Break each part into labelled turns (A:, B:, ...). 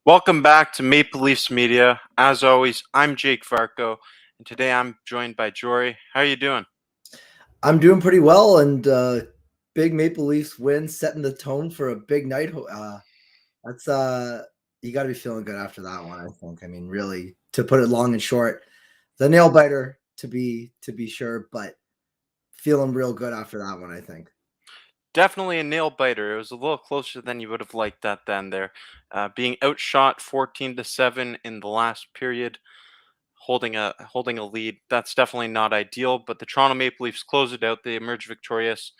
A: Welcome back to Maple Leafs Media. As always, I'm Jake Varco, and today I'm joined by Jori. How are you doing?
B: I'm doing pretty well, and big Maple Leafs win, setting the tone for a big night. That's You got to be feeling good after that one. I think. I mean, really, to put it long and short, the nail biter to be sure, but feeling real good after that one. I think.
A: Definitely a nail biter. It was a little closer than you would have liked that then there. Being outshot 14-7 in the last period, holding a lead. That's definitely not ideal, but the Toronto Maple Leafs close it out. They emerge victorious,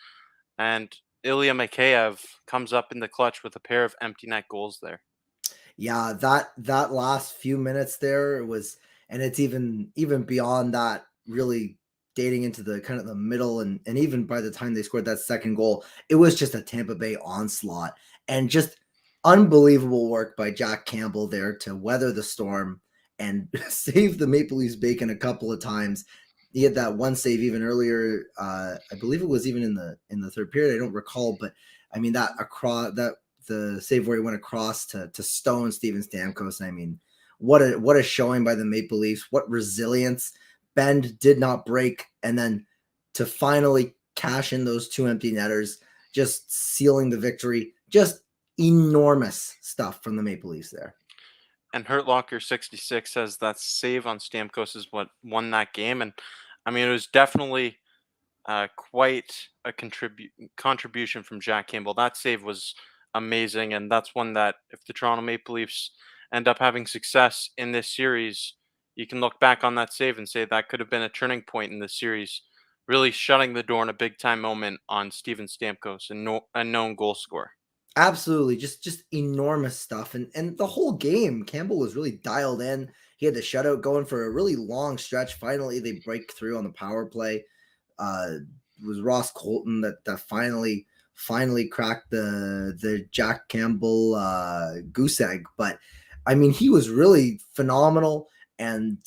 A: and Ilya Mikheyev comes up in the clutch with a pair of empty net goals there.
B: Yeah, that last few minutes there was, and it's even beyond that, really dating into the kind of the middle, and even by the time they scored that second goal, it was just a Tampa Bay onslaught and just unbelievable work by Jack Campbell there to weather the storm and save the Maple Leafs bacon a couple of times. He had that one save even earlier. I believe it was even in the third period. I don't recall, but I mean that across that the save where he went across to stone Steven Stamkos. I mean, what a showing by the Maple Leafs. What resilience. Bend did not break, and then to finally cash in those two empty netters, just sealing the victory. Just enormous stuff from the Maple Leafs there.
A: And Hurt Locker 66 says that save on Stamkos is what won that game. And I mean, it was definitely quite a contribution from Jack Campbell. That save was amazing, and that's one that if the Toronto Maple Leafs end up having success in this series, you can look back on that save and say that could have been a turning point in the series, really shutting the door in a big time moment on Steven Stamkos, a known goal scorer.
B: Absolutely, just enormous stuff, and the whole game, Campbell was really dialed in. He had the shutout going for a really long stretch. Finally, they break through on the power play. It was Ross Colton that finally cracked the Jack Campbell goose egg. But I mean, he was really phenomenal and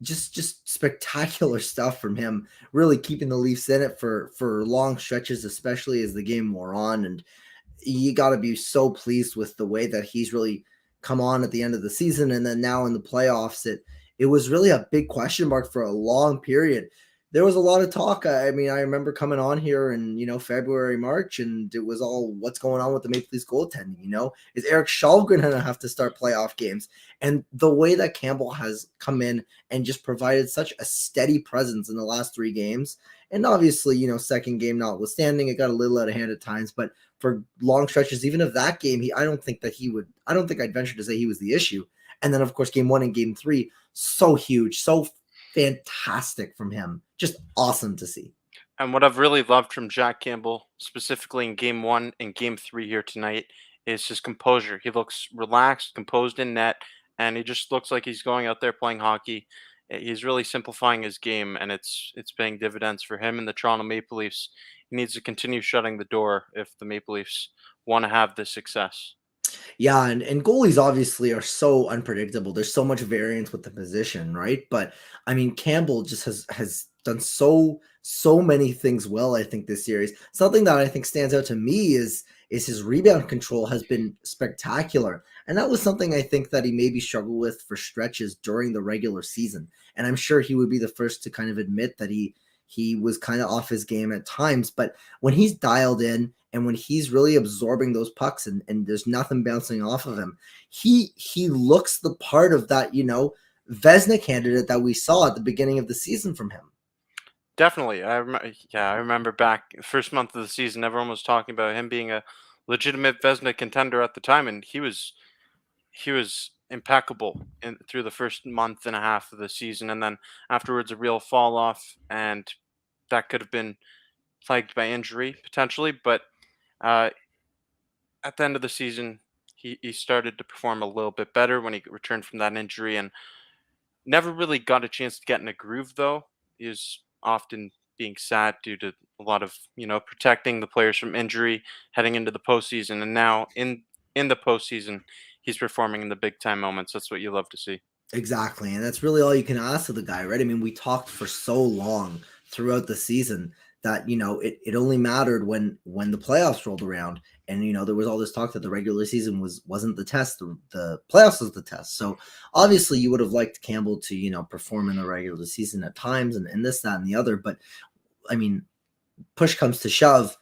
B: just spectacular stuff from him. Really keeping the Leafs in it for long stretches, especially as the game wore on. And you got to be so pleased with the way that he's really come on at the end of the season, and then now in the playoffs, it was really a big question mark for a long period. There was a lot of talk. I mean, I remember coming on here in February, March, and it was all what's going on with the Maple Leafs goaltending. Is Eric Shalgren going to have to start playoff games? And the way that Campbell has come in and just provided such a steady presence in the last three games, and obviously, second game notwithstanding, it got a little out of hand at times, but for long stretches, even of that game, I don't think I'd venture to say he was the issue. And then, of course, game one and game three, so huge, so fantastic from him. Just awesome to see.
A: And what I've really loved from Jack Campbell, specifically in game one and game three here tonight, is his composure. He looks relaxed, composed in net, and he just looks like he's going out there playing hockey. He's really simplifying his game, and it's paying dividends for him and the Toronto Maple Leafs. He needs to continue shutting the door if the Maple Leafs want to have this success.
B: Yeah, and goalies obviously are so unpredictable. There's so much variance with the position, right? But I mean, Campbell just has done so many things well, I think, this series. Something that I think stands out to me is his rebound control has been spectacular. And that was something I think that he maybe struggled with for stretches during the regular season. And I'm sure he would be the first to kind of admit that he was kind of off his game at times. But when he's dialed in and when he's really absorbing those pucks and there's nothing bouncing off of him, he looks the part of that, Vesna candidate that we saw at the beginning of the season from him.
A: Definitely, I remember back first month of the season, everyone was talking about him being a legitimate Vesna contender at the time, and he was impeccable through the first month and a half of the season, and then afterwards a real fall off, and that could have been plagued by injury potentially. But uh, at the end of the season, he started to perform a little bit better when he returned from that injury, and never really got a chance to get in a groove though. He was often being sat due to a lot of protecting the players from injury heading into the postseason, and now in the postseason he's performing in the big time moments. That's what you love to see.
B: Exactly. And that's really all you can ask of the guy, right? I mean, we talked for so long throughout the season that it only mattered when the playoffs rolled around, and there was all this talk that the regular season wasn't the test, the playoffs was the test. So obviously you would have liked Campbell to perform in the regular season at times, and this, that, and the other. But I mean, push comes to shove,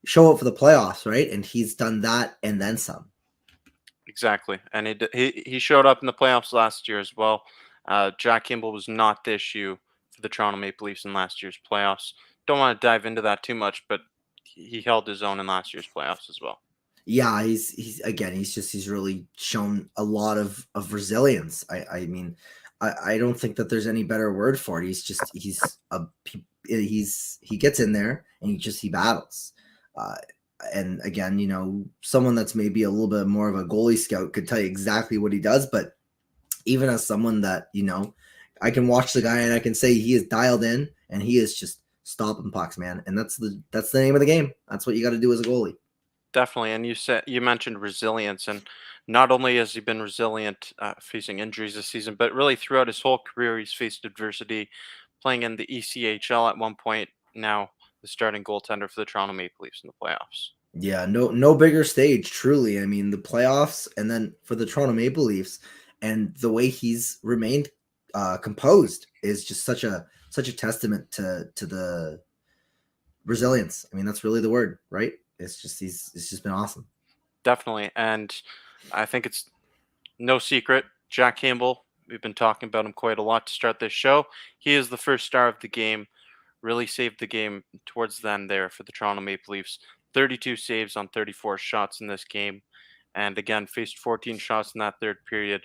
B: show up for the playoffs, right? And he's done that and then some.
A: Exactly, and he showed up in the playoffs last year as well. Jack Campbell was not the issue for the Toronto Maple Leafs in last year's playoffs. Don't want to dive into that too much, but he held his own in last year's playoffs as well.
B: Yeah, he's again, he's really shown a lot of resilience. I mean, I don't think that there's any better word for it. He gets in there and he battles. And again, someone that's maybe a little bit more of a goalie scout could tell you exactly what he does. But even as someone that I can watch the guy and I can say he is dialed in and he is just stopping pucks, man. And that's the name of the game. That's what you got to do as a goalie.
A: Definitely, and you mentioned resilience, and not only has he been resilient facing injuries this season, but really throughout his whole career, he's faced adversity, playing in the ECHL at one point. Now the starting goaltender for the Toronto Maple Leafs in the playoffs.
B: Yeah, no bigger stage, truly. I mean, the playoffs, and then for the Toronto Maple Leafs, and the way he's remained composed is just such a testament to the resilience. I mean, that's really the word, right? It's just been awesome.
A: Definitely, and I think it's no secret, Jack Campbell. We've been talking about him quite a lot to start this show. He is the first star of the game. Really saved the game towards the end there for the Toronto Maple Leafs. 32 saves on 34 shots in this game. And again, faced 14 shots in that third period.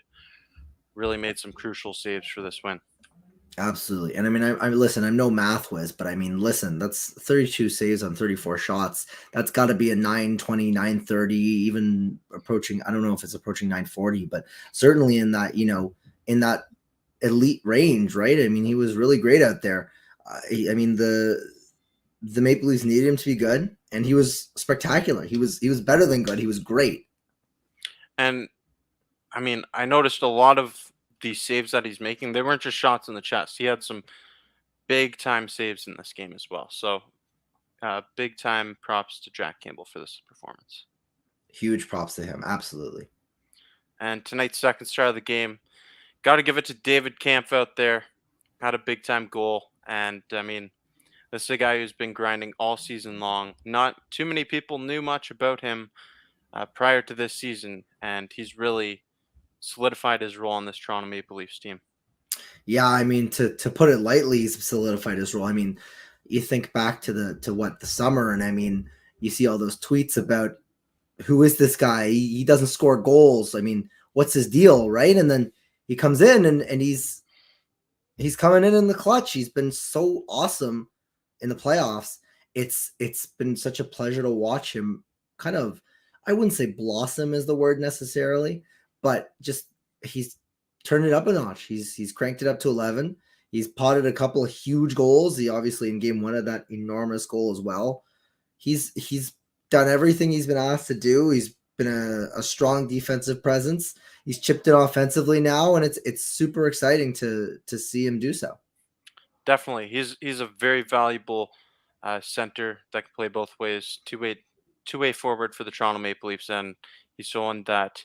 A: Really made some crucial saves for this win.
B: Absolutely. And I mean, I listen, I'm no math whiz, but I mean, listen, that's 32 saves on 34 shots. That's got to be a 920, 930, even approaching, I don't know if it's approaching 940, but certainly in that, in that elite range, right? I mean, he was really great out there. I mean, the Maple Leafs needed him to be good, and he was spectacular. He was better than good. He was great.
A: And I mean, I noticed a lot of these saves that he's making, they weren't just shots in the chest. He had some big time saves in this game as well. So, big time props to Jack Campbell for this performance.
B: Huge props to him. Absolutely.
A: And tonight's second star of the game, got to give it to David Kampf out there. Had a big time goal. And I mean, this is a guy who's been grinding all season long. Not too many people knew much about him prior to this season, and he's really solidified his role on this Toronto Maple Leafs team.
B: Yeah, I mean, to put it lightly, he's solidified his role. I mean, you think back to the summer, and I mean, you see all those tweets about who is this guy? He doesn't score goals. I mean, what's his deal, right? And then he comes in and he's coming in the clutch. He's been so awesome in the playoffs. It's been such a pleasure to watch him kind of, I wouldn't say blossom is the word necessarily, but just he's turned it up a notch. He's cranked it up to 11. He's potted a couple of huge goals. He obviously in game one had that enormous goal as well. He's done everything he's been asked to do. He's been a strong defensive presence. He's chipped it offensively now, and it's super exciting to see him do so.
A: Definitely, he's a very valuable center that can play both ways, two way forward for the Toronto Maple Leafs, and he's someone that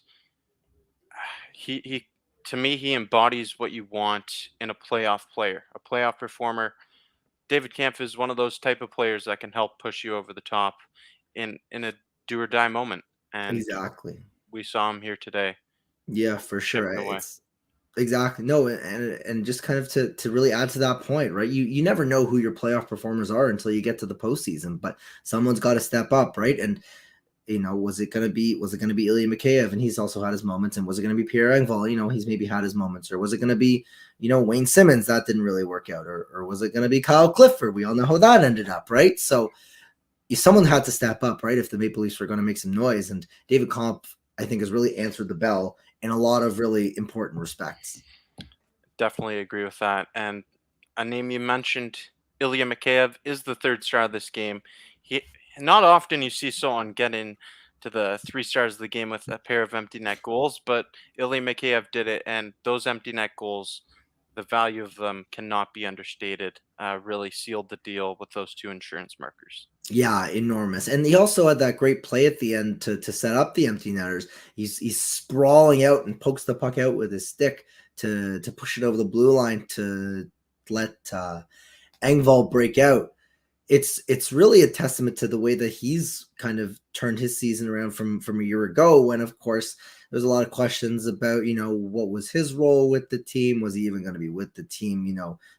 A: he to me he embodies what you want in a playoff player, a playoff performer. David Kampf is one of those type of players that can help push you over the top in a do or die moment, and
B: Exactly.
A: we saw him here today,
B: Yeah, for sure.
A: chipping away.
B: It's exactly no, and just kind of to really add to that point, right? You never know who your playoff performers are until you get to the postseason, but someone's got to step up, right? And was it gonna be Ilya Mikheyev, and he's also had his moments, and was it gonna be Pierre Engvall? He's maybe had his moments, or was it gonna be Wayne Simmons? That didn't really work out, or was it gonna be Kyle Clifford? We all know how that ended up, right? So someone had to step up, right? If the Maple Leafs were going to make some noise, and David Kampf, I think, has really answered the bell in a lot of really important respects.
A: Definitely agree with that. And a name you mentioned, Ilya Mikheyev, is the third star of this game. He not often you see someone get in to the 3 stars of the game with a pair of empty net goals, but Ilya Mikheyev did it, and those empty net goals the value of them cannot be understated. Really sealed the deal with those two insurance markers.
B: Yeah, enormous. And he also had that great play at the end to set up the empty netters. He's sprawling out and pokes the puck out with his stick to push it over the blue line to let Engvall break out. It's really a testament to the way that he's kind of turned his season around from a year ago, when of course there's a lot of questions about, what was his role with the team? Was he even going to be with the team,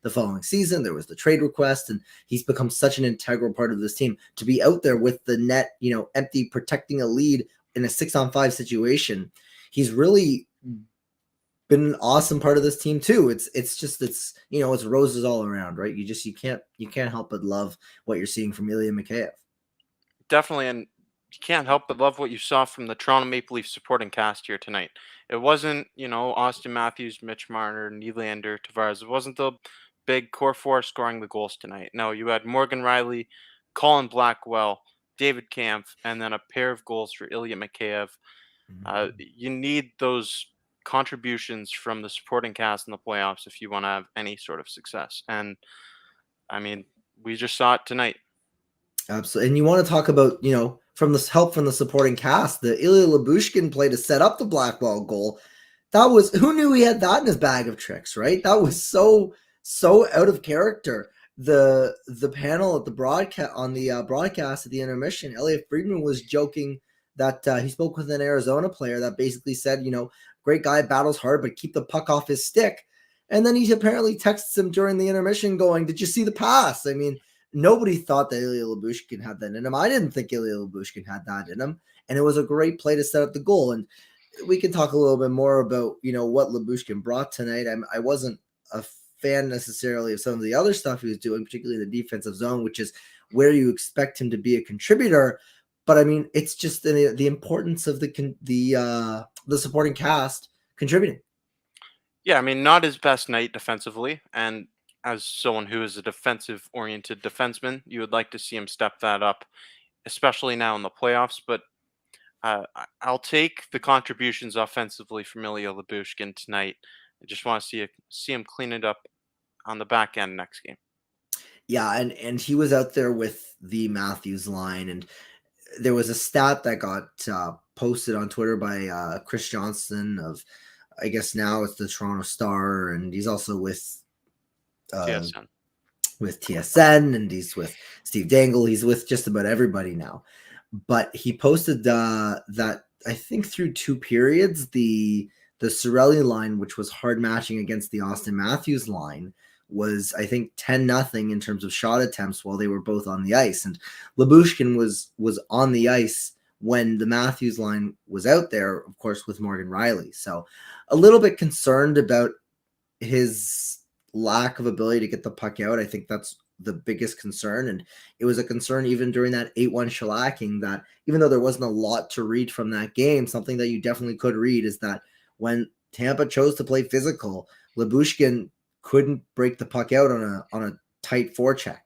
B: the following season? There was the trade request, and he's become such an integral part of this team to be out there with the net, empty, protecting a lead in a 6-on-5 situation. He's really been an awesome part of this team too. It's roses all around, right? You can't help but love what you're seeing from Ilya Mikheyev.
A: Definitely, and you can't help but love what you saw from the Toronto Maple Leafs supporting cast here tonight. It wasn't, Austin Matthews, Mitch Marner, Nylander, Tavares. It wasn't the big core four scoring the goals tonight. No, you had Morgan Riley, Colin Blackwell, David Kampf, and then a pair of goals for Ilya Mikheyev. You need those contributions from the supporting cast in the playoffs if you want to have any sort of success. And I mean, we just saw it tonight.
B: Absolutely. And you want to talk about, from this help from the supporting cast, the Ilya Lyubushkin play to set up the Blackwell goal. That was, who knew he had that in his bag of tricks, right? That was so out of character. The panel at the broadcast at the intermission, Elliot Friedman was joking that he spoke with an Arizona player that basically said, great guy, battles hard, but keep the puck off his stick. And then he apparently texts him during the intermission going, did you see the pass? I mean, nobody thought that Ilya Lyubushkin had that in him. I didn't think Ilya Lyubushkin had that in him. And it was a great play to set up the goal. And we can talk a little bit more about, what Lyubushkin brought tonight. I wasn't a fan necessarily of some of the other stuff he was doing, particularly the defensive zone, which is where you expect him to be a contributor. But I mean, it's just the importance of the supporting cast contributing.
A: Yeah, I mean, not his best night defensively, and as someone who is a defensive-oriented defenseman, you would like to see him step that up, especially now in the playoffs. But I'll take the contributions offensively from Ilya Lyubushkin tonight. I just want to see him clean it up on the back end next game.
B: Yeah, and he was out there with the Matthews line, and there was a stat that got posted on Twitter by Chris Johnston of, I guess now it's the Toronto Star, and he's also with
A: TSN.
B: With TSN, and he's with Steve Dangle. He's with just about everybody now. But he posted that I think through 2 periods, the Cirelli line, which was hard matching against the Austin Matthews line, was I think 10-0 in terms of shot attempts while they were both on the ice. And Lyubushkin was on the ice when the Matthews line was out there, of course, with Morgan Riley. So a little bit concerned about his lack of ability to get the puck out. I think that's the biggest concern. And it was a concern even during that 8-1 shellacking, that even though there wasn't a lot to read from that game, something that you definitely could read is that when Tampa chose to play physical, Lyubushkin couldn't break the puck out on a tight forecheck.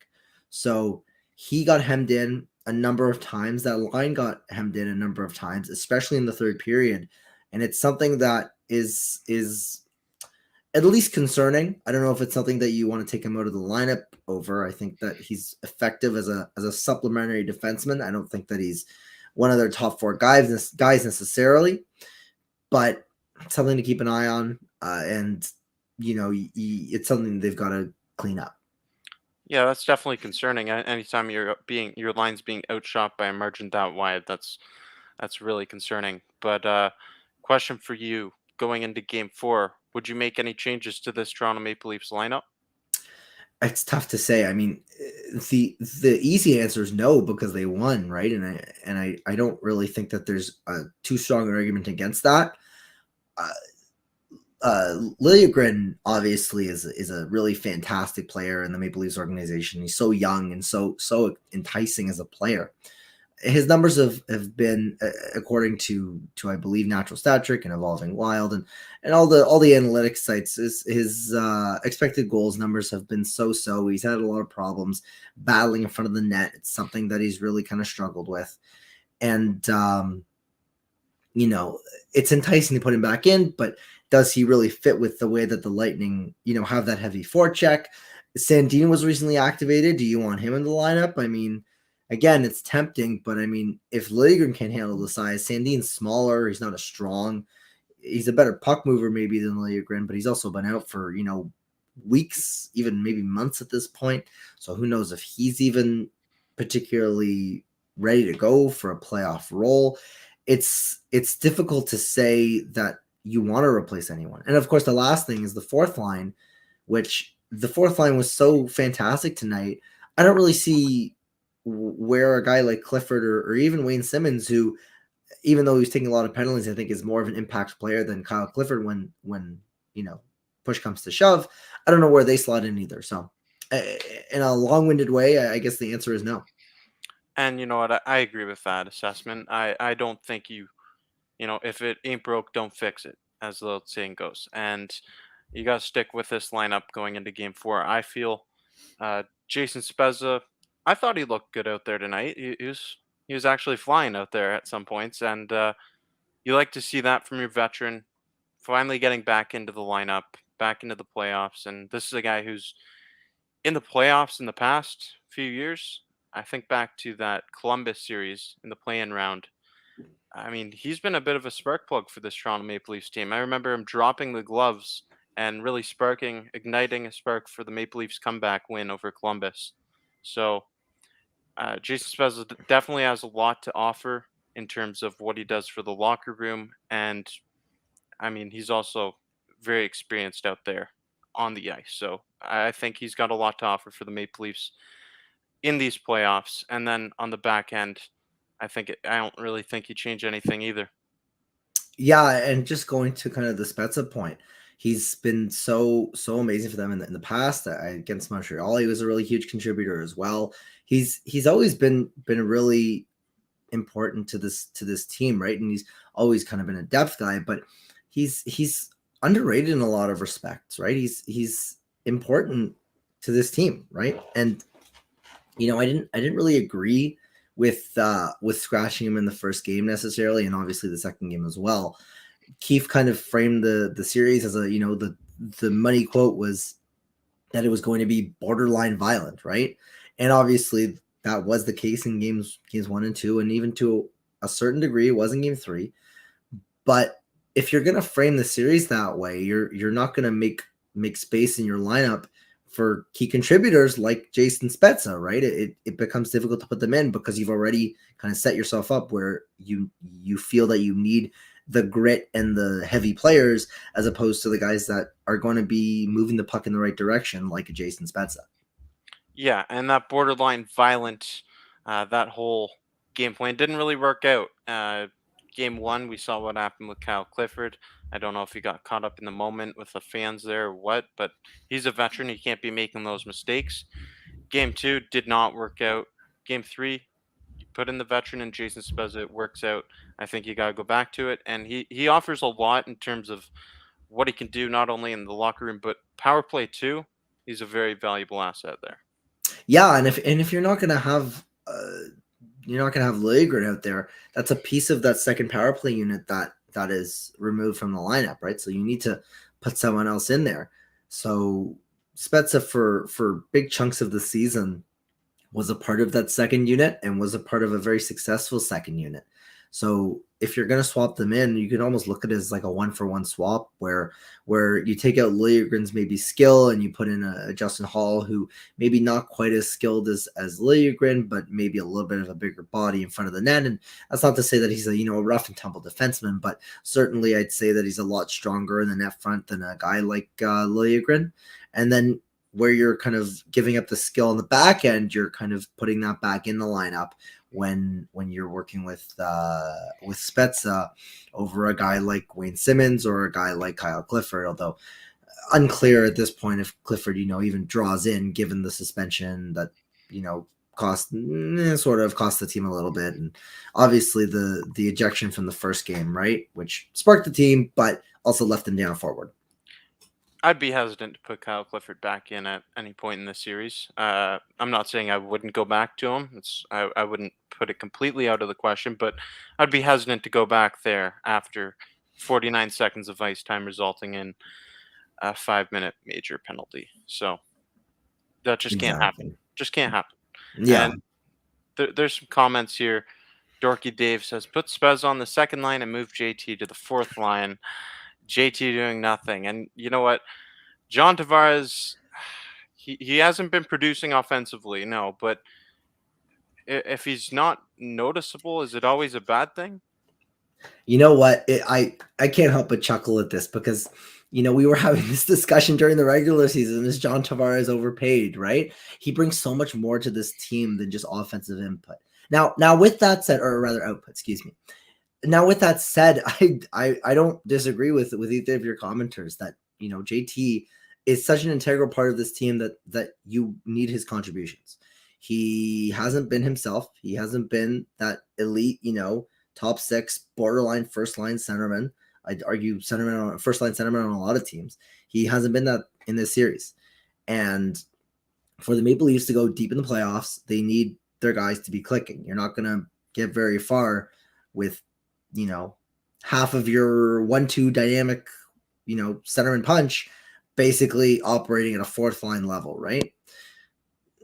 B: So he got hemmed in a number of times. That line got hemmed in a number of times, especially in the third period. And it's something that is at least concerning. I don't know if it's something that you want to take him out of the lineup over. I think that he's effective as a supplementary defenseman. I don't think that he's one of their top 4 guys necessarily, but something to keep an eye on. And it's something they've got to clean up.
A: Yeah, that's definitely concerning. Anytime your line's being outshot by a margin that wide, that's really concerning. But question for you: going into Game 4, would you make any changes to this Toronto Maple Leafs lineup?
B: It's tough to say. I mean, the easy answer is no, because they won, right? And I don't really think that there's a too strong an argument against that. Liljegren obviously is a really fantastic player in the Maple Leafs organization. He's so young and so enticing as a player. His numbers have been, according to I believe Natural Stat Trick and Evolving Wild and all the analytics sites, his expected goals numbers have been so. He's had a lot of problems battling in front of the net. It's something that he's really kind of struggled with, and it's enticing to put him back in, but does he really fit with the way that the Lightning, have that heavy forecheck? Sandin was recently activated. Do you want him in the lineup? I mean, again, it's tempting, but I mean, if Liljegren can't handle the size, Sandin's smaller. He's not as strong. He's a better puck mover maybe than Liljegren, but he's also been out for weeks, even maybe months at this point. So who knows if he's even particularly ready to go for a playoff role. It's difficult to say that you want to replace anyone. And of course, the last thing is the fourth line, which the fourth line was so fantastic tonight. I don't really see where a guy like Clifford or even Wayne Simmons, who, even though he's taking a lot of penalties, I think is more of an impact player than Kyle Clifford when push comes to shove. I don't know where they slot in either. So, in a long-winded way, I guess the answer is no.
A: And you know what? I agree with that assessment. I don't think if it ain't broke, don't fix it, as the old saying goes. And you got to stick with this lineup going into game four. I feel Jason Spezza, I thought he looked good out there tonight. He was actually flying out there at some points. And you like to see that from your veteran, finally getting back into the lineup, back into the playoffs. And this is a guy who's in the playoffs in the past few years. I think back to that Columbus series in the play-in round. I mean, he's been a bit of a spark plug for this Toronto Maple Leafs team. I remember him dropping the gloves and really igniting a spark for the Maple Leafs comeback win over Columbus. So Jason Spezza definitely has a lot to offer in terms of what he does for the locker room, and I mean, he's also very experienced out there on the ice. So I think he's got a lot to offer for the Maple Leafs in these playoffs. And then on the back end, I don't really think he changed anything either.
B: Yeah, and just going to kind of the Spezza point, he's been so amazing for them in the past. Against Montreal, he was a really huge contributor as well. He's always been really important to this team, right? And he's always kind of been a depth guy, but he's underrated in a lot of respects, right? He's important to this team, right? And I didn't really agree with scratching him in the first game necessarily, and obviously the second game as well. Keefe kind of framed the series as the money quote was that it was going to be borderline violent, right? And obviously that was the case in games 1 and 2, and even to a certain degree, it was in game 3. But if you're gonna frame the series that way, you're not gonna make space in your lineup for key contributors like Jason Spezza, right? It becomes difficult to put them in because you've already kind of set yourself up where you feel that you need the grit and the heavy players as opposed to the guys that are going to be moving the puck in the right direction, like a Jason Spezza.
A: Yeah, and that borderline violent, that whole game plan didn't really work out. Game one, we saw what happened with Kyle Clifford. I don't know if he got caught up in the moment with the fans there or what, but he's a veteran. He can't be making those mistakes. Game two did not work out. Game three, you put in the veteran and Jason Spezza, it works out. I think you got to go back to it. And he offers a lot in terms of what he can do, not only in the locker room, but power play too. He's a very valuable asset there.
B: Yeah, and if you're not gonna have Liljegren out there, that's a piece of that second power play unit that is removed from the lineup, right? So you need to put someone else in there. So Spezza for big chunks of the season was a part of that second unit and was a part of a very successful second unit. So if you're going to swap them in, you can almost look at it as like a 1-for-1 swap where you take out Liljegren's maybe skill and you put in a Justin Hall who maybe not quite as skilled as Liljegren, but maybe a little bit of a bigger body in front of the net. And that's not to say that he's a rough and tumble defenseman, but certainly I'd say that he's a lot stronger in the net front than a guy like Liljegren. And then where you're kind of giving up the skill on the back end, you're kind of putting that back in the lineup when you're working with Spezza over a guy like Wayne Simmons or a guy like Kyle Clifford, although unclear at this point if Clifford, even draws in given the suspension that, cost the team a little bit. And obviously the ejection from the first game, right, which sparked the team, but also left them down forward.
A: I'd be hesitant to put Kyle Clifford back in at any point in the series. I'm not saying I wouldn't go back to him. I wouldn't put it completely out of the question, but I'd be hesitant to go back there after 49 seconds of ice time, resulting in a 5-minute major penalty. So that just can't happen.
B: Exactly.
A: Just can't happen.
B: Yeah.
A: And there's some comments here. Dorky Dave says, put Spez on the second line and move JT to the fourth line. JT doing nothing. And you know what? John Tavares, he hasn't been producing offensively, no, but if he's not noticeable, is it always a bad thing?
B: You know what? I can't help but chuckle at this because we were having this discussion during the regular season. Is John Tavares overpaid? Right? He brings so much more to this team than just offensive input. Now with that said, or rather output, excuse me. Now with that said, I don't disagree with either of your commenters that JT is such an integral part of this team that you need his contributions. He hasn't been himself. He hasn't been that elite, top six, borderline first line centerman. I'd argue centerman on first line centerman on a lot of teams. He hasn't been that in this series. And for the Maple Leafs to go deep in the playoffs, they need their guys to be clicking. You're not gonna get very far with, half of your 1-2 dynamic, centerman punch basically operating at a fourth line level, right?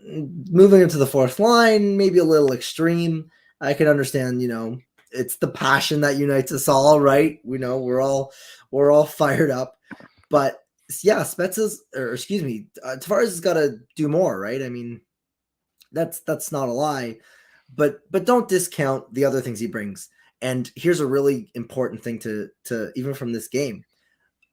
B: Moving into the fourth line, maybe a little extreme. I can understand, it's the passion that unites us all, right? We're all fired up, but yeah, Tavares has got to do more, right? I mean, that's not a lie, but don't discount the other things he brings. And here's a really important thing to even from this game.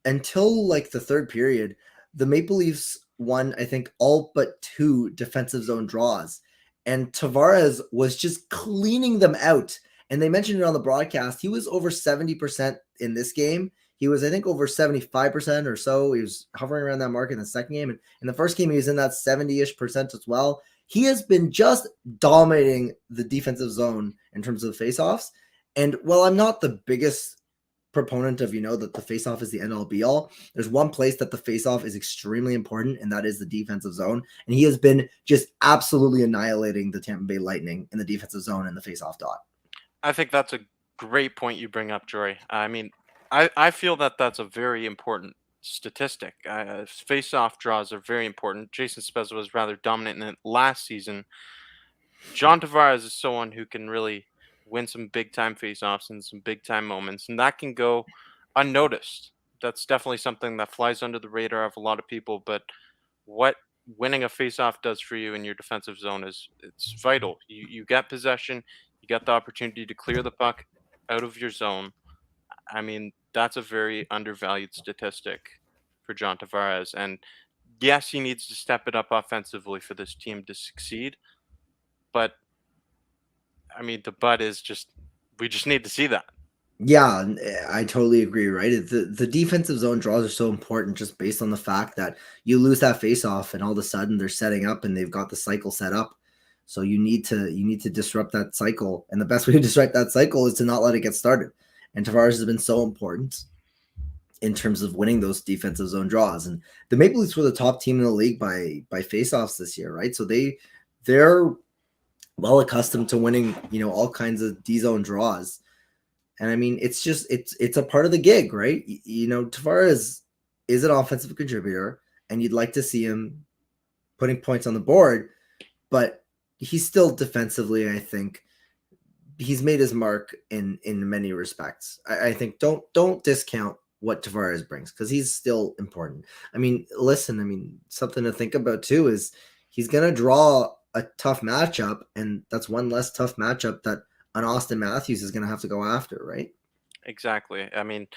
B: Until like the third period, the Maple Leafs won, I think, all but 2 defensive zone draws. And Tavares was just cleaning them out. And they mentioned it on the broadcast. He was over 70% in this game. He was, I think, over 75% or so. He was hovering around that mark in the second game. And in the first game, he was in that 70-ish percent as well. He has been just dominating the defensive zone in terms of faceoffs. And while I'm not the biggest proponent of that the faceoff is the end all be all, there's one place that the faceoff is extremely important, and that is the defensive zone. And he has been just absolutely annihilating the Tampa Bay Lightning in the defensive zone and the faceoff dot.
A: I think that's a great point you bring up, Jory. I mean, I feel that that's a very important statistic. Face-off draws are very important. Jason Spezza was rather dominant in it last season. John Tavares is someone who can really win some big-time face-offs and some big-time moments, and that can go unnoticed. That's definitely something that flies under the radar of a lot of people, but what winning a face-off does for you in your defensive zone is it's vital. You get possession, you get the opportunity to clear the puck out of your zone. I mean, that's a very undervalued statistic for John Tavares. And yes, he needs to step it up offensively for this team to succeed. But I mean, the but is just we just need to see that.
B: Yeah, I totally agree, right? The defensive zone draws are so important just based on the fact that you lose that face off and all of a sudden they're setting up and they've got the cycle set up. So you need to disrupt that cycle. And the best way to disrupt that cycle is to not let it get started. And Tavares has been so important in terms of winning those defensive zone draws. And the Maple Leafs were the top team in the league by faceoffs this year, right? So they're well accustomed to winning, all kinds of D zone draws. And I mean, it's a part of the gig, right? Tavares is an offensive contributor, and you'd like to see him putting points on the board, but he's still defensively, I think, he's made his mark in many respects. I think don't discount what Tavares brings because he's still important. I mean, listen, something to think about too is he's gonna draw a tough matchup, and that's one less tough matchup that an Austin Matthews is going to have to go after, right?
A: Exactly. I mean,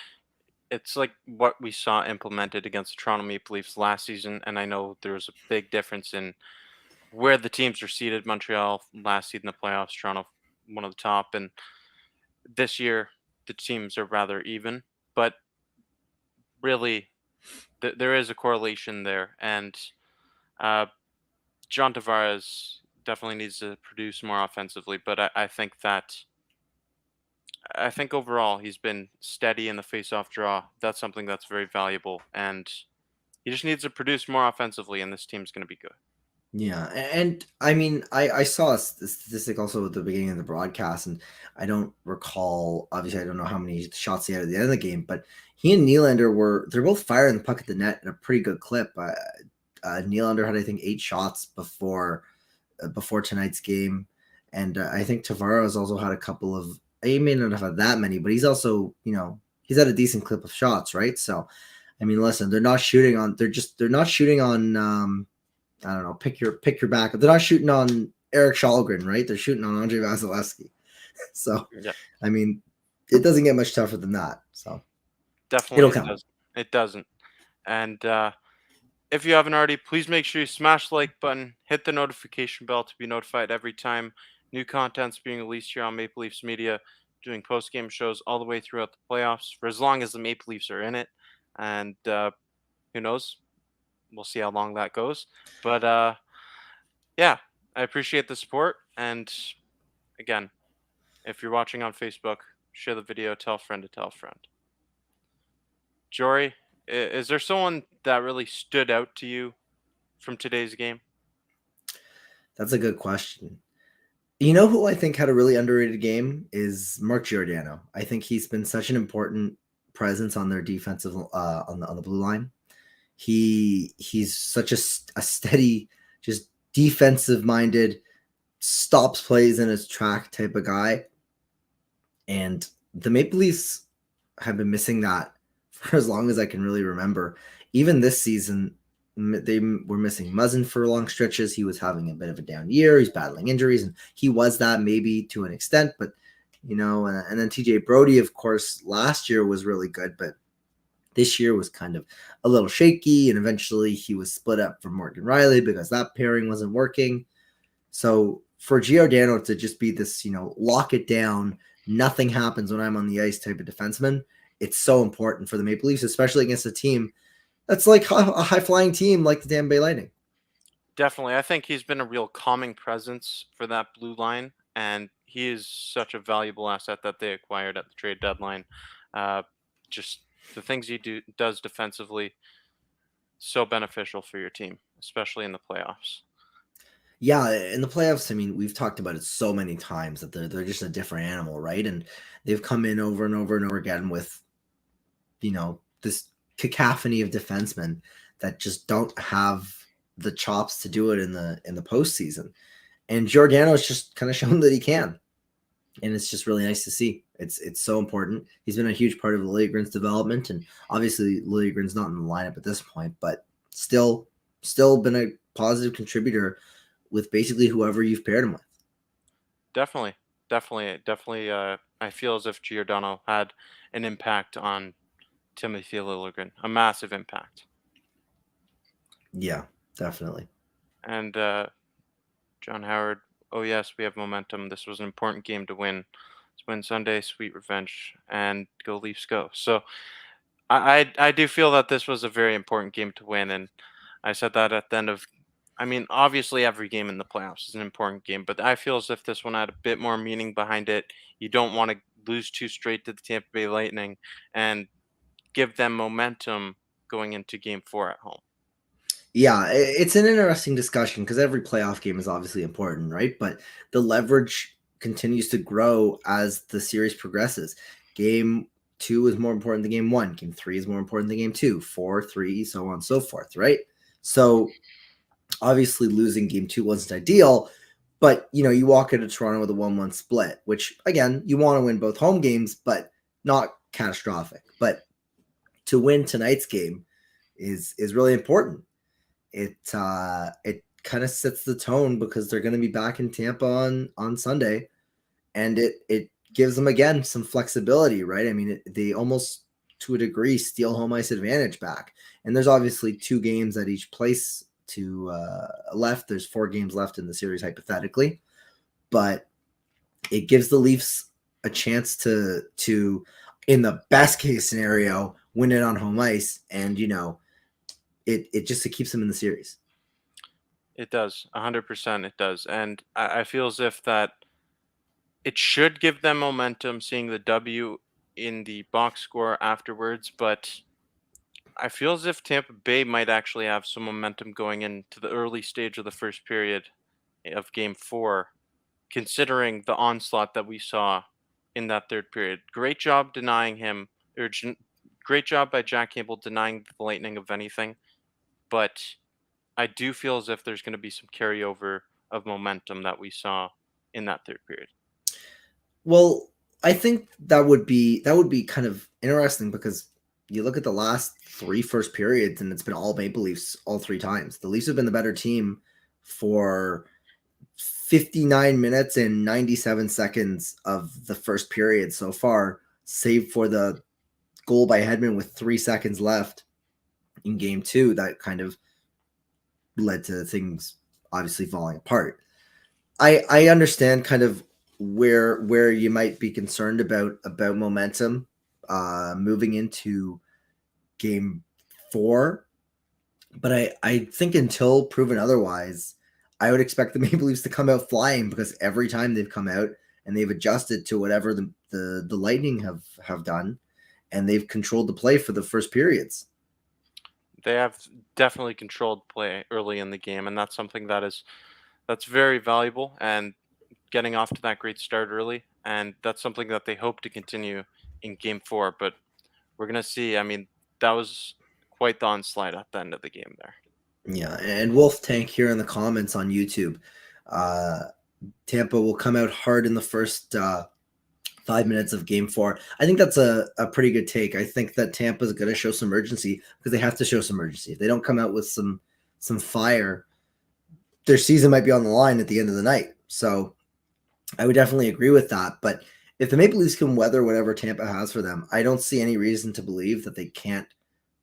A: it's like what we saw implemented against the Toronto Maple Leafs last season, and I know there was a big difference in where the teams are seated. Montreal last seed in the playoffs, Toronto one of the top, and this year the teams are rather even. But really, there is a correlation there, and uh, John Tavares definitely needs to produce more offensively. But I think overall he's been steady in the face-off draw. That's something that's very valuable, and he just needs to produce more offensively, and this team's going to be good.
B: Yeah, and I mean, I saw a statistic also at the beginning of the broadcast, and I don't recall. Obviously, I don't know how many shots he had at the end of the game, but he and Nylander they're both firing the puck at the net at a pretty good clip. Nylander had, I think, 8 shots before tonight's game, and I think Tavares also had a couple of. He may not have had that many, but he's also, he's had a decent clip of shots, right? So, I mean, listen, they're not shooting on. They're not shooting on. I don't know, pick your back. They're not shooting on Eric Shalgren, right? They're shooting on Andre Vasilevsky. So,
A: Yeah,
B: I mean, it doesn't get much tougher than that. So
A: definitely
B: it'll
A: it
B: come.
A: doesn't. It doesn't. And if you haven't already, please make sure you smash the like button, hit the notification bell to be notified every time new content's being released here on Maple Leafs Media, doing post game shows all the way throughout the playoffs for as long as the Maple Leafs are in it. And who knows? We'll see how long that goes. But yeah, I appreciate the support. And again, if you're watching on Facebook, share the video, tell a friend to tell a friend. Jory, is there someone that really stood out to you from today's game?
B: That's a good question. You know who I think had a really underrated game is Mark Giordano. I think he's been such an important presence on their defensive on the blue line. He's such a steady, just defensive minded, stops plays in his track type of guy. And the Maple Leafs have been missing that for as long as I can really remember. Even this season, they were missing Muzzin for long stretches. He was having a bit of a down year. He's battling injuries, and he was that maybe to an extent. But and then TJ Brody, of course, last year was really good, but this year was kind of a little shaky. And eventually, he was split up from Morgan Riley because that pairing wasn't working. So for Giordano to just be this, lock it down, nothing happens when I'm on the ice type of defenseman, it's so important for the Maple Leafs, especially against a team that's like a high flying team like the Tampa Bay Lightning.
A: Definitely. I think he's been a real calming presence for that blue line, and he is such a valuable asset that they acquired at the trade deadline. Uh, just the things he does defensively, so beneficial for your team, especially in the playoffs.
B: Yeah, in the playoffs, I mean, we've talked about it so many times that they're just a different animal, right? And they've come in over and over and over again with, this cacophony of defensemen that just don't have the chops to do it in the postseason. And Giordano's just kind of shown that he can. And it's just really nice to see. It's so important. He's been a huge part of Liljegren's development, and obviously Liljegren's not in the lineup at this point, but still been a positive contributor with basically whoever you've paired him with.
A: Definitely, definitely. I feel as if Giordano had an impact on Timothy Liljegren, a massive impact.
B: Yeah, definitely.
A: And John Howard, oh yes, we have momentum. This was an important game to win. Let's win Sunday, sweet revenge, and go Leafs go. So I do feel that this was a very important game to win, and I said that at the end of. I mean, obviously, every game in the playoffs is an important game, but I feel as if this one had a bit more meaning behind it. You don't want to lose two straight to the Tampa Bay Lightning and give them momentum going into Game 4 at home.
B: Yeah, it's an interesting discussion because every playoff game is obviously important, right? But the leverage continues to grow as the series progresses. Game two is more important than game one. Game three is more important than game two, four, three, so on and so forth, right? So obviously losing game two wasn't ideal, but you walk into Toronto with a 1-1 split, which again, you want to win both home games, but not catastrophic. But to win tonight's game is really important. It kind of sets the tone because they're going to be back in Tampa on Sunday, and it gives them again some flexibility, right? I mean, they almost to a degree steal home ice advantage back, and there's obviously 2 games at each place to left. There's 4 games left in the series hypothetically, but it gives the Leafs a chance to in the best case scenario win it on home ice, and it keeps them in the series.
A: It does, 100%. It does, and I feel as if that it should give them momentum seeing the W in the box score afterwards, but I feel as if Tampa Bay might actually have some momentum going into the early stage of the first period of Game 4, considering the onslaught that we saw in that third period. Great job denying him, great job by Jack Campbell denying the Lightning of anything, but I do feel as if there's going to be some carryover of momentum that we saw in that third period.
B: Well, I think that would be kind of interesting because you look at the last three first periods and it's been all Maple Leafs all three times. The Leafs have been the better team for 59 minutes and 97 seconds of the first period so far, save for the goal by Hedman with 3 seconds left in game two. That kind of led to things obviously falling apart. I understand kind of where you might be concerned about momentum moving into game four, but I think until proven otherwise, I would expect the Maple Leafs to come out flying because every time they've come out and they've adjusted to whatever the Lightning have done, and they've controlled the play for the first periods.
A: They have definitely controlled play early in the game, and that's something that's very valuable. And getting off to that great start early, and that's something that they hope to continue in Game 4. But we're gonna see. I mean, that was quite the onslaught at the end of the game there.
B: Yeah, and Wolf Tank here in the comments on YouTube. Uh, Tampa will come out hard in the first 5 minutes of game four. I think that's a pretty good take. I think that Tampa is going to show some urgency because they have to show some urgency. If they don't come out with some fire, their season might be on the line at the end of the night. So I would definitely agree with that. But if the Maple Leafs can weather whatever Tampa has for them, I don't see any reason to believe that they can't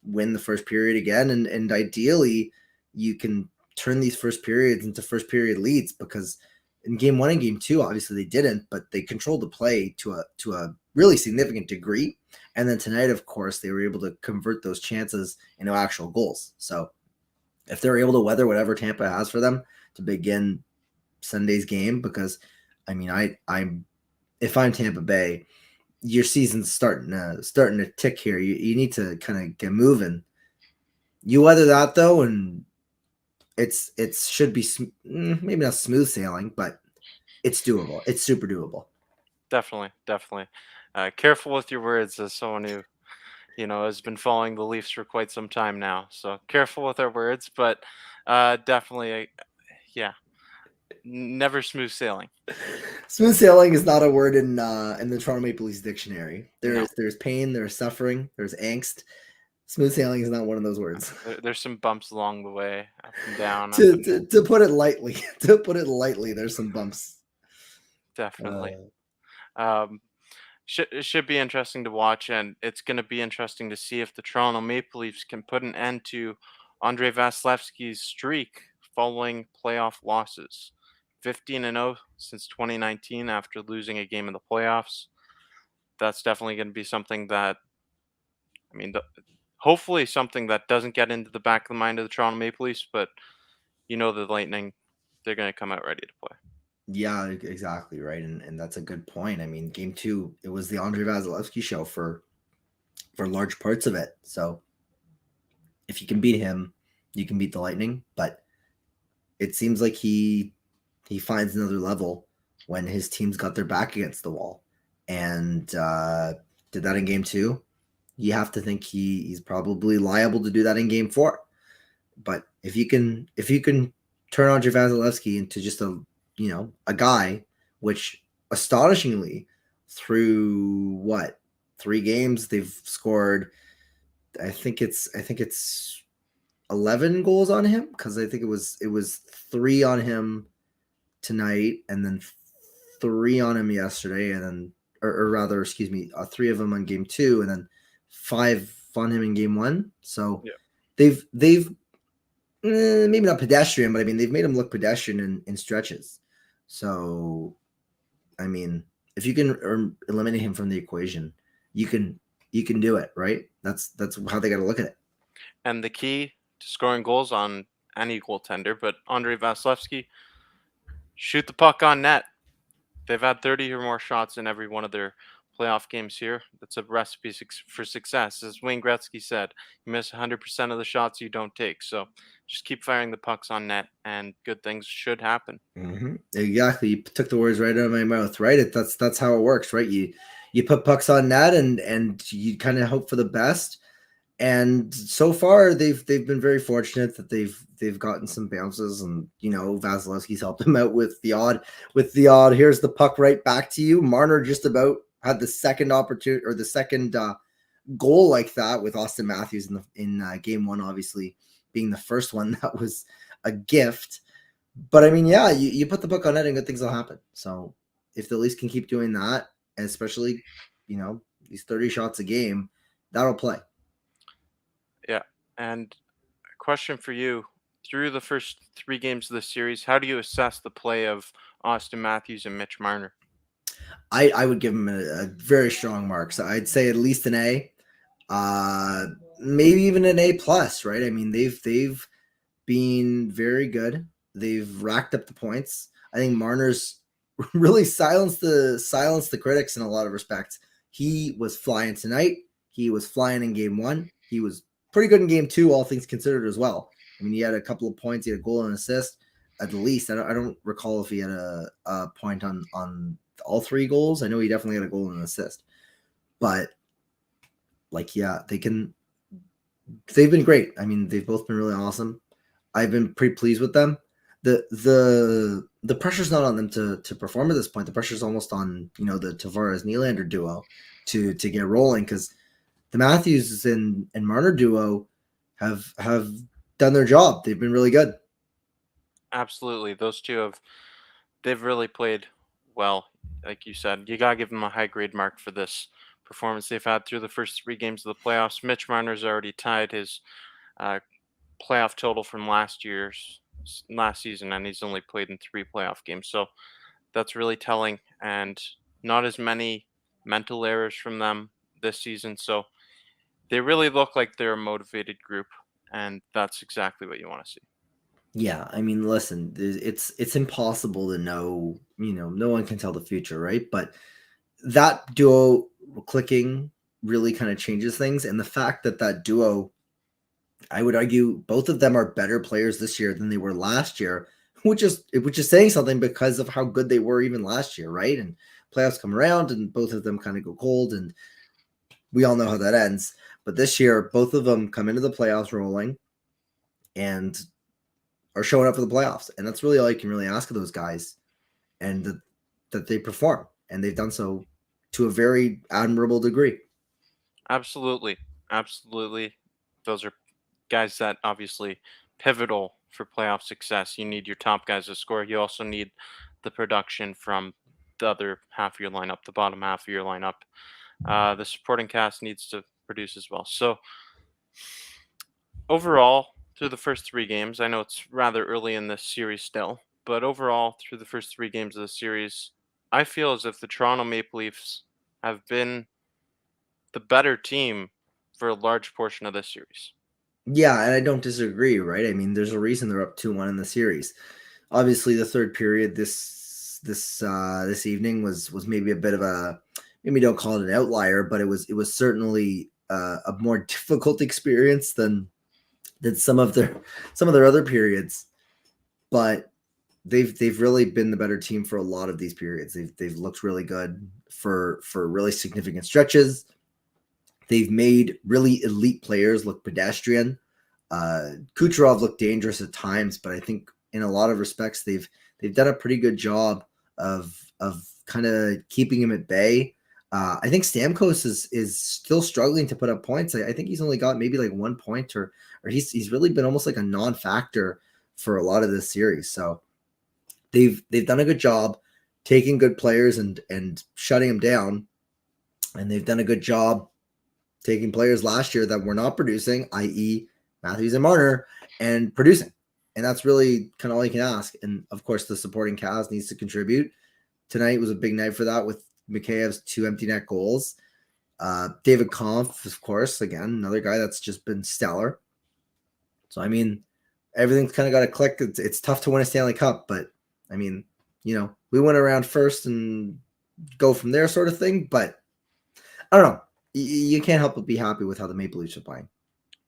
B: win the first period again. And ideally, you can turn these first periods into first period leads because in game one and game two, obviously they didn't, but they controlled the play to a really significant degree. And then tonight, of course, they were able to convert those chances into actual goals. So if they're able to weather whatever Tampa has for them to begin Sunday's game, because I mean, I'm if I'm Tampa Bay, your season's starting to tick here. You need to kind of get moving. You weather that though, and it should be maybe not smooth sailing, but it's doable. It's super doable.
A: Definitely, definitely. Careful with your words, as someone who has been following the Leafs for quite some time now. So careful with our words, but definitely, yeah, never smooth sailing.
B: Smooth sailing is not a word in the Toronto Maple Leafs dictionary.
A: No,
B: There's pain, there's suffering, there's angst. Smooth sailing is not one of those words.
A: there's some bumps along the way, up and down, up and
B: To put it lightly, there's some bumps.
A: definitely. Um, it should be interesting to watch, and it's going to be interesting to see if the Toronto Maple Leafs can put an end to Andrei Vasilevsky's streak following playoff losses. 15-0 since 2019 after losing a game in the playoffs. That's definitely going to be something that, I mean, hopefully something that doesn't get into the back of the mind of the Toronto Maple Leafs, but the Lightning, they're going to come out ready to play.
B: Yeah, exactly right, and that's a good point. I mean, game two, it was the Andrei Vasilevsky show for large parts of it. So if you can beat him, you can beat the Lightning. But it seems like he finds another level when his team's got their back against the wall, and did that in game two. You have to think he's probably liable to do that in game four. But if you can turn Andrei Vasilevsky into just a guy, which astonishingly through what 3 games they've scored, I think it's 11 goals on him because I think it was 3 on him tonight and then 3 on him yesterday and then or rather excuse me 3 of them on game 2 and then 5 on him in game 1. So
A: Yeah.
B: they've maybe not pedestrian, but I mean they've made him look pedestrian in stretches. So I mean, if you can eliminate him from the equation, you can do it, right? That's how they got to look at it.
A: And the key to scoring goals on any goaltender, but Andrei Vasilevsky, shoot the puck on net. They've had 30 or more shots in every one of their playoff games here. That's a recipe for success. As Wayne Gretzky said, you miss 100% of the shots you don't take. So just keep firing the pucks on net, and good things should happen.
B: Exactly. You took the words right out of my mouth, right? That's how it works, right? You put pucks on net and you kind of hope for the best. And so far, they've been very fortunate that they've gotten some bounces, and Vasilevsky's helped them out with the odd. Here's the puck right back to you. Marner just about had the second opportunity, or the second goal like that, with Austin Matthews in game one, obviously being the first one that was a gift. But I mean, yeah, you put the puck on net and good things will happen. So if the Leafs can keep doing that, and especially these 30 shots a game, that'll play.
A: Yeah. And a question for you. Through the first 3 games of the series, how do you assess the play of Austin Matthews and Mitch Marner?
B: I would give him a very strong mark. So I'd say at least an A, maybe even an A plus. Right? I mean, they've been very good. They've racked up the points. I think Marner's really silenced the critics in a lot of respects. He was flying tonight. He was flying in game one. He was pretty good in game two, all things considered, as well. I mean, he had a couple of points. He had a goal and an assist at least. I don't recall if he had a point on all 3 goals. I know he definitely had a goal and an assist. But they've been great. I mean, they've both been really awesome. I've been pretty pleased with them. The pressure's not on them to perform at this point. The pressure's almost on the Tavares Nylander duo to get rolling, because the Matthews and Marner duo have done their job. They've been really good.
A: Absolutely. Those two they've really played well. Like you said, you gotta give them a high grade mark for this performance they've had through the first 3 games of the playoffs. Mitch Marner's already tied his uh, playoff total from last season, and he's only played in 3 playoff games. So that's really telling, and not as many mental errors from them this season. So they really look like they're a motivated group, and that's exactly what you want to see.
B: Yeah, I mean, listen, it's impossible to know. No one can tell the future, right? But that duo clicking really kind of changes things, and the fact that duo, I would argue, both of them are better players this year than they were last year, which is saying something because of how good they were even last year, right? And playoffs come around, and both of them kind of go cold, and we all know how that ends. But this year, both of them come into the playoffs rolling and are showing up for the playoffs, and that's really all you can really ask of those guys, and that they perform, and they've done so to a very admirable degree.
A: Absolutely, absolutely. Those are guys that obviously pivotal for playoff success. You need your top guys to score. You also need the production from the other half of your lineup, the bottom half of your lineup. The supporting cast needs to produce as well. So overall, through the first 3 games, I know it's rather early in this series still, but overall, through the first 3 games of the series, I feel as if the Toronto Maple Leafs have been the better team for a large portion of this series.
B: Yeah, and I don't disagree, right? I mean, there's a reason they're up 2-1 in the series. Obviously, the third period this evening was maybe a bit of a, maybe don't call it an outlier, but it was certainly a more difficult experience than some of their other periods. But they've really been the better team for a lot of these periods. They've looked really good for really significant stretches. They've made really elite players look pedestrian. Kucherov looked dangerous at times, but I think in a lot of respects they've done a pretty good job of kind of keeping him at bay. I think Stamkos is still struggling to put up points. I think he's only got maybe like 1 point, or he's really been almost like a non-factor for a lot of this series. So they've done a good job taking good players and shutting them down, and they've done a good job taking players last year that were not producing, i.e. Matthews and Marner, and producing. And that's really kind of all you can ask. And of course, the supporting cast needs to contribute. Tonight was a big night for that, with Mikheyev's 2 empty net goals. David Kampf, of course, again, another guy that's just been stellar. So, I mean, everything's kind of got to click. It's tough to win a Stanley Cup, but I mean, we went around first and go from there, sort of thing. But I don't know. You can't help but be happy with how the Maple Leafs are playing.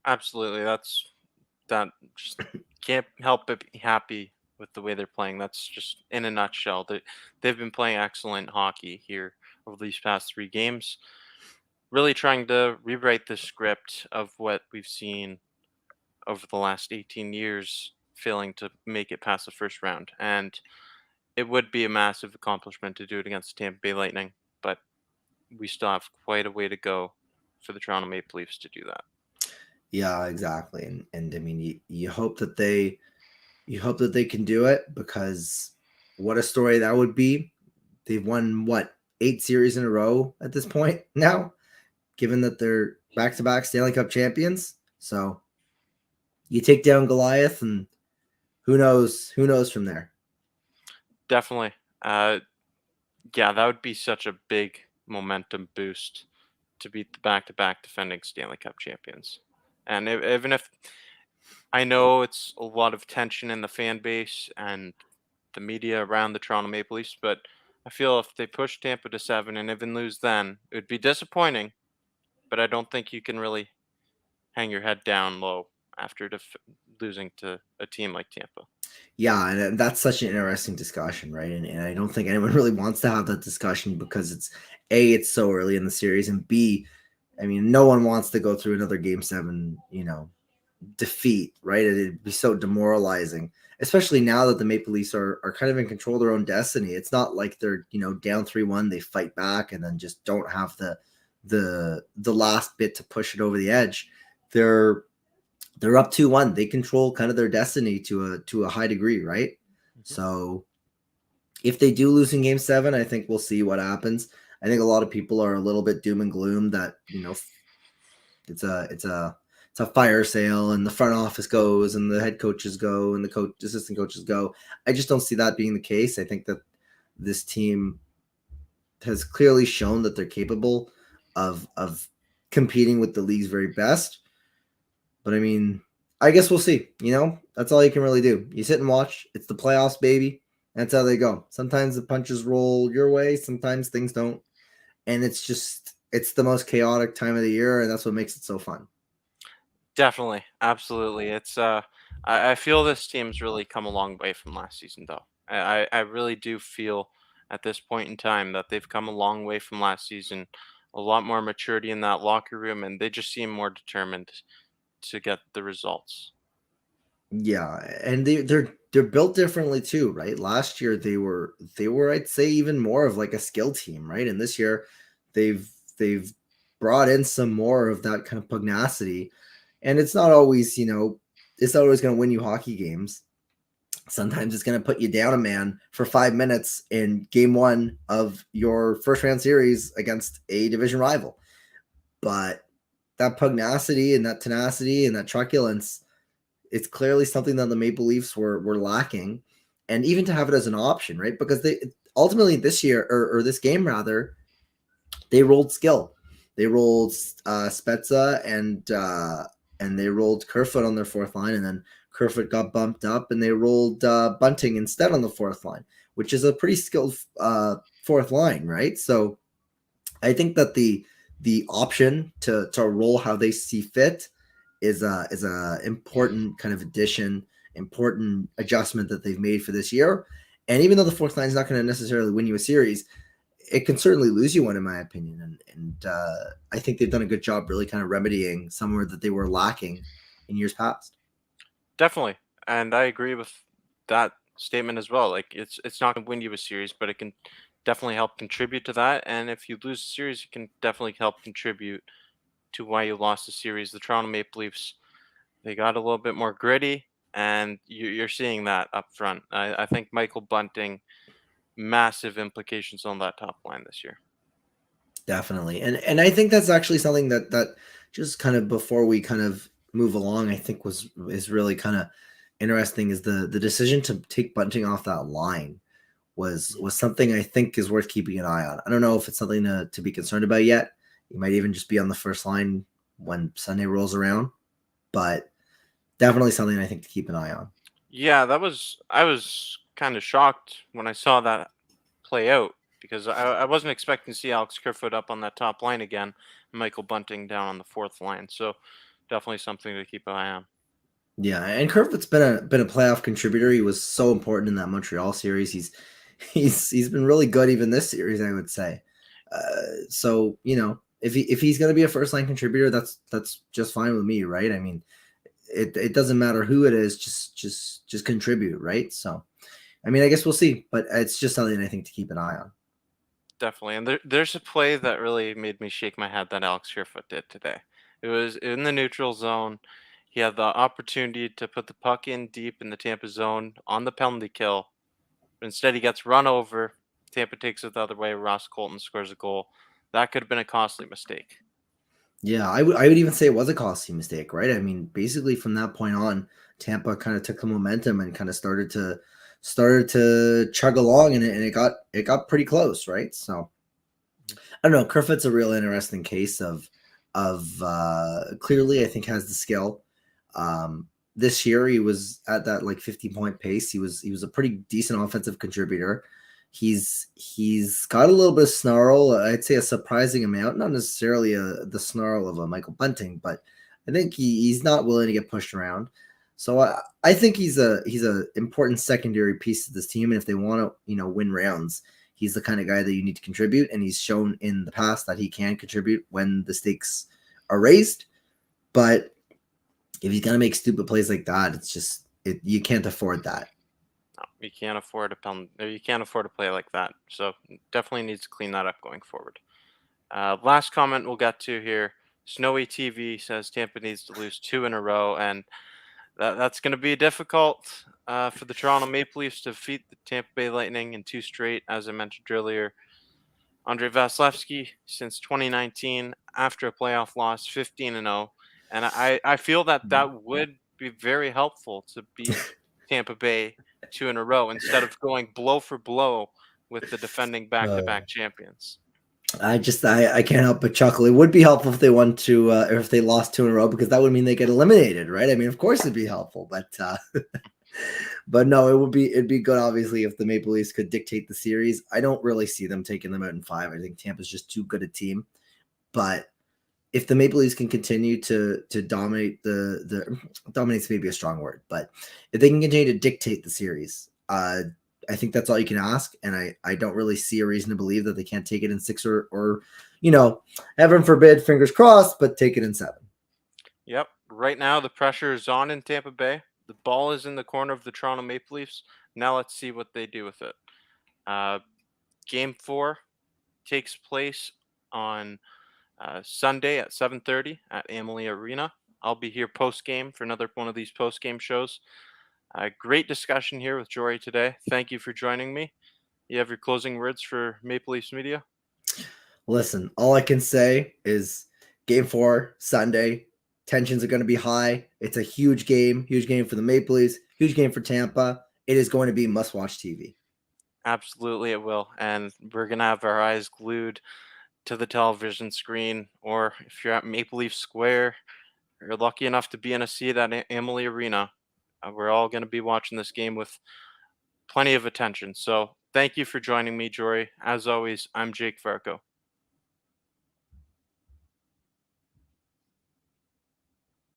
A: Absolutely. That just can't help but be happy with the way they're playing. That's just in a nutshell. They've been playing excellent hockey here over these past 3 games. Really trying to rewrite the script of what we've seen over the last 18 years, failing to make it past the first round. And it would be a massive accomplishment to do it against the Tampa Bay Lightning, but we still have quite a way to go for the Toronto Maple Leafs to do that.
B: Yeah, exactly. And I mean, you hope that they can do it, because what a story that would be. They've won what, 8 series in a row at this point now, given that they're back-to-back Stanley Cup champions. So you take down Goliath, and who knows from there.
A: Definitely. Uh, yeah, that would be such a big momentum boost to beat the back-to-back defending Stanley Cup champions. And even if I know it's a lot of tension in the fan base and the media around the Toronto Maple Leafs, but I feel if they push Tampa to 7 and even lose then, it would be disappointing, but I don't think you can really hang your head down low after losing to a team like Tampa.
B: Yeah, and that's such an interesting discussion, right? And I don't think anyone really wants to have that discussion, because it's so early in the series, and B, I mean, no one wants to go through another game 7, defeat, right? It'd be so demoralizing, especially now that the Maple Leafs are kind of in control of their own destiny. It's not like they're, down 3-1, they fight back and then just don't have the last bit to push it over the edge. They're up 2-1. They control kind of their destiny to a high degree, right?
A: Mhm.
B: So if they do lose in game 7, I think we'll see what happens. I think a lot of people are a little bit doom and gloom that, it's a fire sale, and the front office goes, and the head coaches go, and the assistant coaches go. I just don't see that being the case. I think that this team has clearly shown that they're capable of competing with the league's very best. But I mean, I guess we'll see. That's all you can really do. You sit and watch. It's the playoffs, baby. That's how they go. Sometimes the punches roll your way, sometimes things don't. And it's the most chaotic time of the year, and that's what makes it so fun.
A: Definitely, absolutely. I feel this team's really come a long way from last season, though. I really do feel at this point in time that they've come a long way from last season. A lot more maturity in that locker room, and they just seem more determined to get the results.
B: Yeah, and they're built differently too, right? Last year they were I'd say even more of like a skill team, right? And this year they've brought in some more of that kind of pugnacity. And it's not always going to win you hockey games. Sometimes it's going to put you down a man for 5 minutes in game 1 of your first round series against a division rival. But that pugnacity and that tenacity and that truculence, it's clearly something that the Maple Leafs were lacking. And even to have it as an option, right? Because they ultimately this year, or this game rather, they rolled skill. They rolled Spezza and they rolled Kerfoot on their fourth line, and then Kerfoot got bumped up, and they rolled Bunting instead on the fourth line, which is a pretty skilled fourth line, right? So I think that the option to roll how they see fit is a important kind of addition, important adjustment that they've made for this year. And even though the fourth line is not going to necessarily win you a series, it can certainly lose you one, in my opinion. And I think they've done a good job really kind of remedying somewhere that they were lacking in years past.
A: Definitely, and I agree with that statement as well. Like it's not going to win you a series, but it can definitely help contribute to that. And if you lose a series, it can definitely help contribute to why you lost the series. The Toronto Maple Leafs, they got a little bit more gritty, and you're seeing that up front. I think Michael Bunting, massive implications on that top line this year.
B: Definitely. And I think that's actually something that just kind of before we kind of move along, I think is really kind of interesting, is the decision to take Bunting off that line was something I think is worth keeping an eye on. I don't know if it's something to be concerned about yet. He might even just be on the first line when Sunday rolls around, but definitely something I think to keep an eye on.
A: Yeah, I was kind of shocked when I saw that play out because I wasn't expecting to see Alex Kerfoot up on that top line again, Michael Bunting down on the fourth line. So definitely something to keep an eye on.
B: Yeah, and Kerfoot's been a playoff contributor. He was so important in that Montreal series. He's been really good even this series, I would say. So if he's going to be a first line contributor, that's just fine with me, right? I mean, it doesn't matter who it is, just contribute, right? So, I mean, I guess we'll see, but it's just something I think to keep an eye on.
A: Definitely. And there's a play that really made me shake my head that Alex Kerfoot did today. It was in the neutral zone. He had the opportunity to put the puck in deep in the Tampa zone on the penalty kill. But instead, he gets run over. Tampa takes it the other way. Ross Colton scores a goal. That could have been a costly mistake.
B: Yeah, I would even say it was a costly mistake, right? I mean, basically from that point on, Tampa kind of took the momentum and kind of started to chug along, and it got pretty close, right? So I don't know. Kerfoot's a real interesting case of clearly I think has the skill. This year he was at that like 50-point pace. He was a pretty decent offensive contributor. He's got a little bit of snarl. I'd say a surprising amount, not necessarily the snarl of a Michael Bunting, but I think he's not willing to get pushed around. So I think he's a important secondary piece to this team, and if they want to win rounds, he's the kind of guy that you need to contribute, and he's shown in the past that he can contribute when the stakes are raised. But if he's gonna make stupid plays like that, you can't afford that.
A: No, you can't afford you can't afford to play like that. So definitely needs to clean that up going forward. Last comment we'll get to here. Snowy TV says Tampa needs to lose two in a row, and that's going to be difficult for the Toronto Maple Leafs to defeat the Tampa Bay Lightning in two straight, as I mentioned earlier. Andrei Vasilevsky, since 2019, after a playoff loss, 15-0, and I feel that that would be very helpful to beat Tampa Bay two in a row instead of going blow for blow with the defending back-to-back champions.
B: I can't help but chuckle. It would be helpful if they won two, or if they lost two in a row, because that would mean they get eliminated, right? I mean, of course it'd be helpful, but but no, it'd be good obviously if the Maple Leafs could dictate the series. I don't really see them taking them out in five. I think Tampa's just too good a team. But if the Maple Leafs can continue to dominate the dominates maybe a strong word, but if they can continue to dictate the series, I think that's all you can ask, and I don't really see a reason to believe that they can't take it in six or heaven forbid, fingers crossed, but take it in seven.
A: Yep. Right now, the pressure is on in Tampa Bay. The ball is in the corner of the Toronto Maple Leafs. Now let's see what they do with it. Uh, Game 4 takes place on Sunday at 7:30 at Amalie Arena. I'll be here post game for another one of these post game shows. Great discussion here with Jori today. Thank you for joining me. You have your closing words for Maple Leafs Media?
B: Listen, all I can say is game 4, Sunday. Tensions are going to be high. It's a huge game for the Maple Leafs, huge game for Tampa. It is going to be must-watch TV.
A: Absolutely, it will. And we're going to have our eyes glued to the television screen. Or if you're at Maple Leaf Square, you're lucky enough to be in a seat at Amalie Arena, we're all going to be watching this game with plenty of attention. So thank you for joining me, Jory. As always, I'm Jake Varco.